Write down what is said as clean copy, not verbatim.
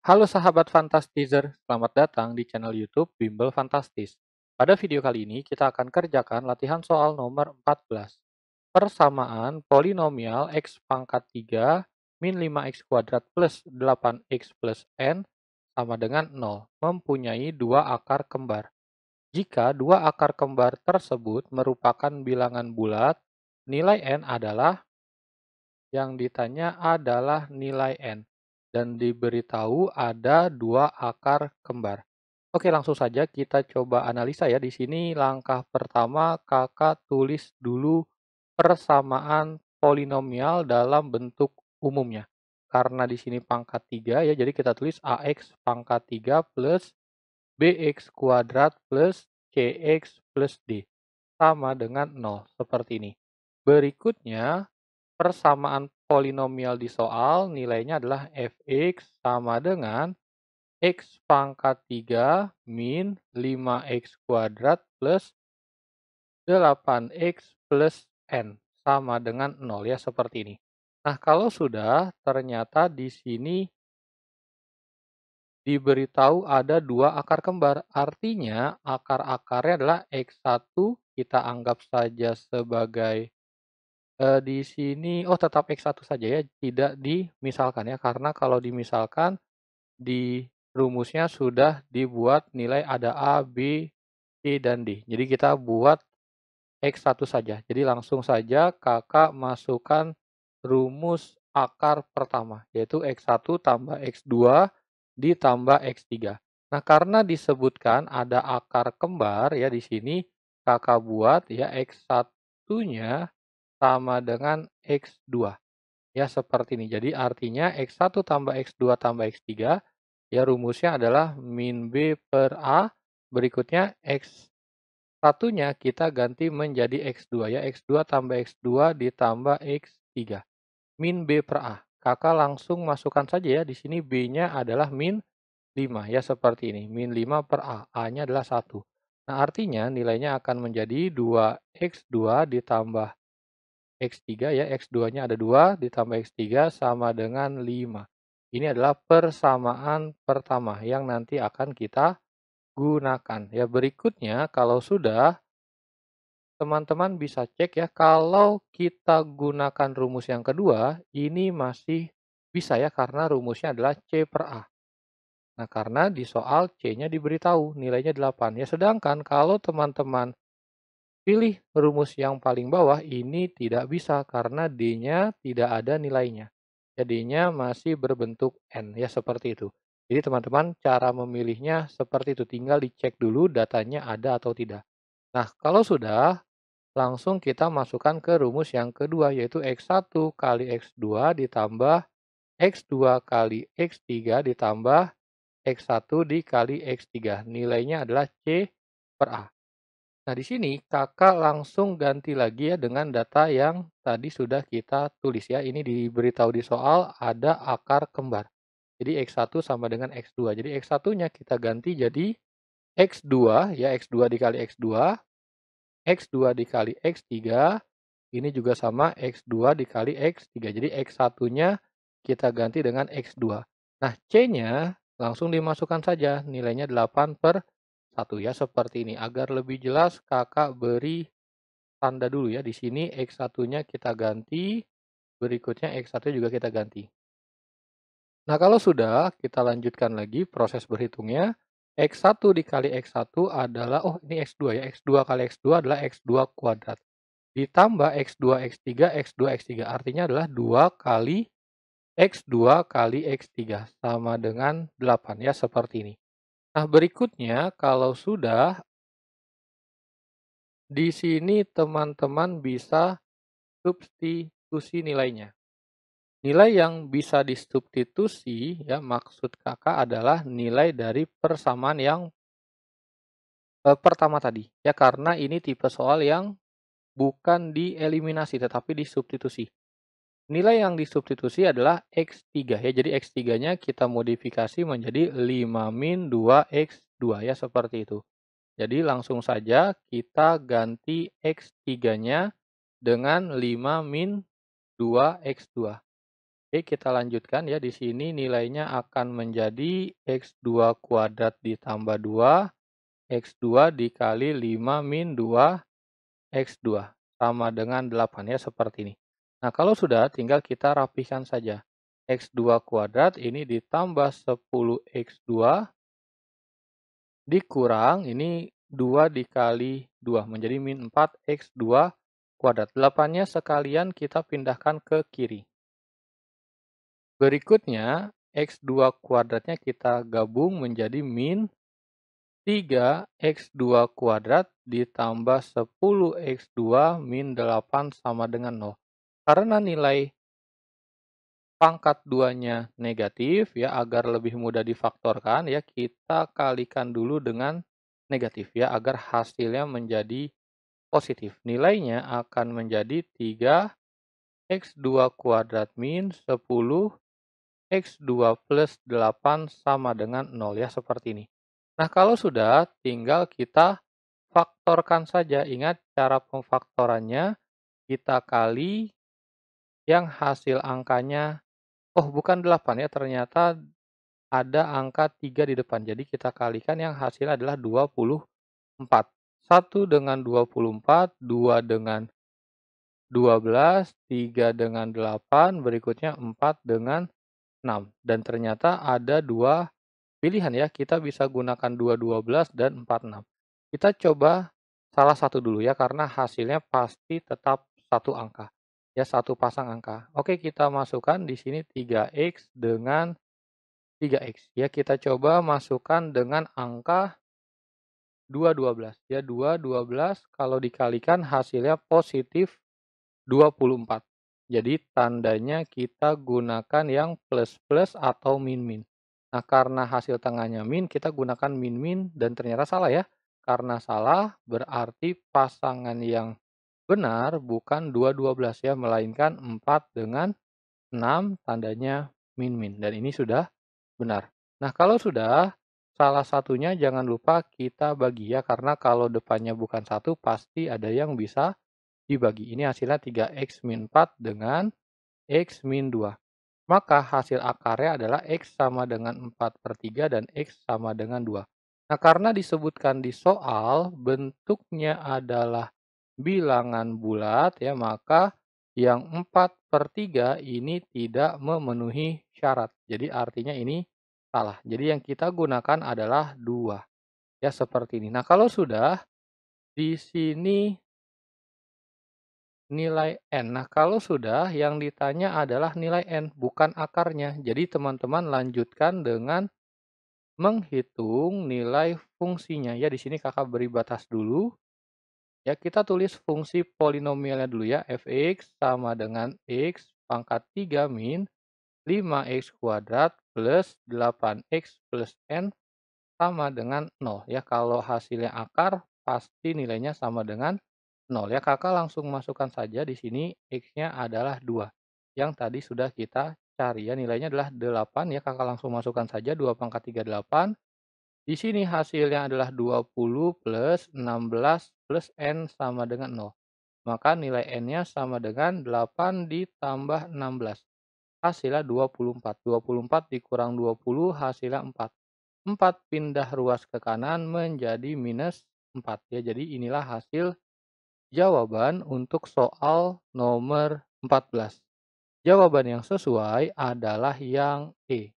Halo sahabat Fantastizer, selamat datang di channel YouTube Bimbel Fantastis. Pada video kali ini kita akan kerjakan latihan soal nomor 14. Persamaan polinomial x pangkat 3 min 5x kuadrat plus 8x plus n sama dengan 0, mempunyai dua akar kembar. Jika dua akar kembar tersebut merupakan bilangan bulat, nilai n adalah, yang ditanya adalah nilai n, dan diberitahu ada dua akar kembar. Oke, langsung saja kita coba analisa ya. Di sini langkah pertama kakak tulis dulu persamaan polinomial dalam bentuk umumnya. Karena di sini pangkat 3 ya, jadi kita tulis ax pangkat 3 plus bx kuadrat plus cx plus d sama dengan 0, seperti ini. Berikutnya, persamaan polinomial di soal nilainya adalah fx sama dengan x pangkat 3 min 5x kuadrat plus 8x plus n sama dengan 0 ya, seperti ini. Nah, kalau sudah, ternyata di sini diberitahu ada dua akar kembar. Artinya akar-akarnya adalah x1, kita anggap saja sebagai di sini, oh tetap X1 saja ya, tidak dimisalkan ya, karena kalau dimisalkan di rumusnya sudah dibuat nilai ada A, B, C, dan D. Jadi kita buat X1 saja. Jadi langsung saja kakak masukkan rumus akar pertama, yaitu X1 tambah X2 ditambah X3. Nah, karena disebutkan ada akar kembar ya di sini, kakak buat ya X1-nya sama dengan X2. Ya, seperti ini. Jadi artinya X1 tambah X2 tambah X3, ya rumusnya adalah min B per A. Berikutnya X1-nya kita ganti menjadi X2 ya. X2 tambah X2 ditambah X3. Min B per A. Kakak langsung masukkan saja ya. Di sini B-nya adalah min 5 ya, seperti ini. Min 5 per A. A-nya adalah 1. Nah, artinya nilainya akan menjadi 2X2 ditambah X3 ya, X2-nya ada 2 ditambah X3 sama dengan 5. Ini adalah persamaan pertama yang nanti akan kita gunakan. Ya, berikutnya kalau sudah, teman-teman bisa cek ya, kalau kita gunakan rumus yang kedua, ini masih bisa ya, karena rumusnya adalah C per A. Nah, karena di soal C-nya diberitahu nilainya 8. Ya, sedangkan kalau teman-teman pilih rumus yang paling bawah, ini tidak bisa karena D-nya tidak ada nilainya. Jadinya masih berbentuk N, ya seperti itu. Jadi teman-teman cara memilihnya seperti itu, tinggal dicek dulu datanya ada atau tidak. Nah, kalau sudah, langsung kita masukkan ke rumus yang kedua, yaitu X1 kali X2 ditambah X2 kali X3 ditambah X1 dikali X3. Nilainya adalah C per A. Nah, di sini kakak langsung ganti lagi ya dengan data yang tadi sudah kita tulis ya. Ini diberitahu di soal ada akar kembar. Jadi X1 sama dengan X2. Jadi X1-nya kita ganti jadi X2 ya, X2 dikali X2, X2 dikali X3, ini juga sama X2 dikali X3. Jadi X1-nya kita ganti dengan X2. Nah, C-nya langsung dimasukkan saja, nilainya 8 per 1 ya, seperti ini. Agar lebih jelas, kakak beri tanda dulu ya. Di sini X1-nya kita ganti, berikutnya X1 juga kita ganti. Nah, kalau sudah, kita lanjutkan lagi proses berhitungnya. X1 dikali X1 adalah, oh ini X2 ya, X2 kali X2 adalah X2 kuadrat. Ditambah X2, X3, X2, X3. Artinya adalah 2 kali X2 kali X3 sama dengan 8 ya, seperti ini. Nah, berikutnya kalau sudah, di sini teman-teman bisa substitusi nilainya. Nilai yang bisa disubstitusi ya, maksud kakak adalah nilai dari persamaan yang pertama tadi. Ya, karena ini tipe soal yang bukan dieliminasi tetapi disubstitusi. Nilai yang disubstitusi adalah X3 ya. Jadi X3-nya kita modifikasi menjadi 5 min 2X2 ya, seperti itu. Jadi langsung saja kita ganti X3-nya dengan 5 min 2X2. Oke, kita lanjutkan ya. Di sini nilainya akan menjadi X2 kuadrat ditambah 2, X2 dikali 5 min 2, X2 sama dengan 8 ya, seperti ini. Nah, kalau sudah tinggal kita rapihkan saja. X2 kuadrat ini ditambah 10X2 dikurang ini 2 dikali 2 menjadi min 4X2 kuadrat. 8-nya sekalian kita pindahkan ke kiri. Berikutnya, X2 kuadratnya kita gabung menjadi min 3X2 kuadrat ditambah 10X2 min 8 sama dengan 0. Karena nilai pangkat 2-nya negatif ya, agar lebih mudah difaktorkan ya, kita kalikan dulu dengan negatif ya, agar hasilnya menjadi positif. Nilainya akan menjadi 3X2 kuadrat min 10 X2 plus 8 sama dengan 0 ya, seperti ini. Nah, kalau sudah tinggal kita faktorkan saja. Ingat cara pemfaktorannya, kita kali yang hasil angkanya, oh bukan 8 ya, ternyata ada angka 3 di depan. Jadi kita kalikan yang hasil adalah 24. 1 dengan 24, 2 dengan 12, 3 dengan 8, berikutnya 4 dengan 6. Dan ternyata ada dua pilihan ya, kita bisa gunakan 2, 12 dan 4, 6. Kita coba salah satu dulu ya, karena hasilnya pasti tetap satu angka. Ya, satu pasang angka. Oke, kita masukkan di sini 3X dengan 3X. Ya, kita coba masukkan dengan angka 2, 12. Ya, 2, 12 kalau dikalikan hasilnya positif 24. Jadi tandanya kita gunakan yang plus-plus atau min-min. Nah, karena hasil tengahnya min, kita gunakan min-min dan ternyata salah ya. Karena salah berarti pasangan yang benar bukan 2, 12 ya, melainkan 4 dengan 6 tandanya min-min. Dan ini sudah benar. Nah, kalau sudah, salah satunya jangan lupa kita bagi ya, karena kalau depannya bukan 1 pasti ada yang bisa dibagi. Ini hasilnya 3X min 4 dengan X min 2. Maka hasil akarnya adalah X sama dengan 4/3 dan X sama dengan 2. Nah, karena disebutkan di soal bentuknya adalah bilangan bulat ya, maka yang 4/3 ini tidak memenuhi syarat. Jadi artinya ini salah. Jadi yang kita gunakan adalah 2. Ya, seperti ini. Nah, kalau sudah di sini nilai N. Nah, kalau sudah yang ditanya adalah nilai N, bukan akarnya. Jadi teman-teman lanjutkan dengan menghitung nilai fungsinya. Ya, di sini kakak beri batas dulu. Ya, kita tulis fungsi polinomialnya dulu ya. Fx sama dengan x pangkat 3 min 5x kuadrat plus 8x plus n sama dengan 0. Ya, kalau hasilnya akar, pasti nilainya sama dengan 0 ya. Kakak langsung masukkan saja di sini X-nya adalah 2. Yang tadi sudah kita cari ya, nilainya adalah 8 ya. Kakak langsung masukkan saja 2 pangkat 3, 8. Di sini hasilnya adalah 20 plus 16 plus N sama dengan 0. Maka nilai N-nya sama dengan 8 ditambah 16. Hasilnya 24. 24 dikurang 20 hasilnya 4. 4 pindah ruas ke kanan menjadi minus 4 ya. Jadi inilah hasil jawaban untuk soal nomor 14. Jawaban yang sesuai adalah yang E.